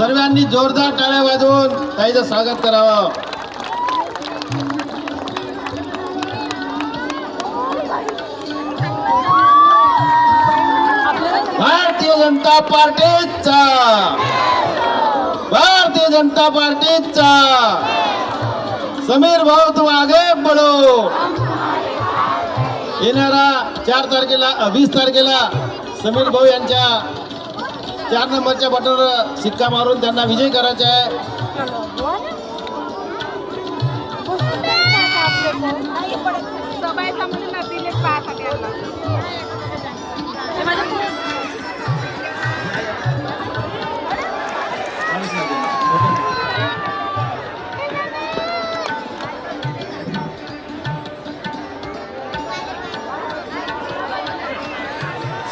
सर्वांनी जोरदार टाळ्या वाजवून ताईचं स्वागत करावं. भारतीय जनता पार्टीचा, भारतीय जनता पार्टीचा समीर भाऊ तुम आगे बढ़ो. येणारा 20 तारखेला समीर भाऊ यांच्या 4 नंबरच्या बटनवर शिक्का मारून त्यांना विजय करायचा आहे.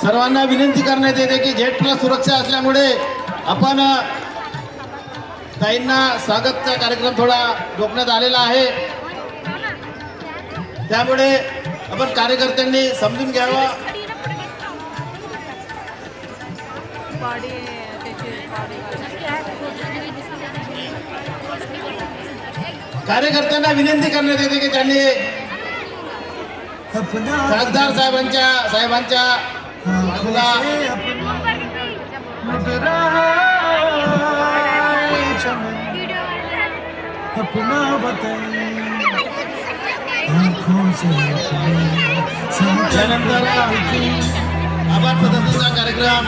सर्वांना विनंती करण्यात येते की जेट प्लस सुरक्षा असल्यामुळे आपण ताईंना स्वागतचा कार्यक्रम थोडा रोखण्यात आलेला आहे. त्यामुळे आपण कार्यकर्त्यांनी समजून घ्यावं. कार्यकर्त्यांना विनंती करण्यात येते की त्यांनी खासदार साहेबांच्या बाजूला त्यानंतर आभार प्रदर्शनाचा कार्यक्रम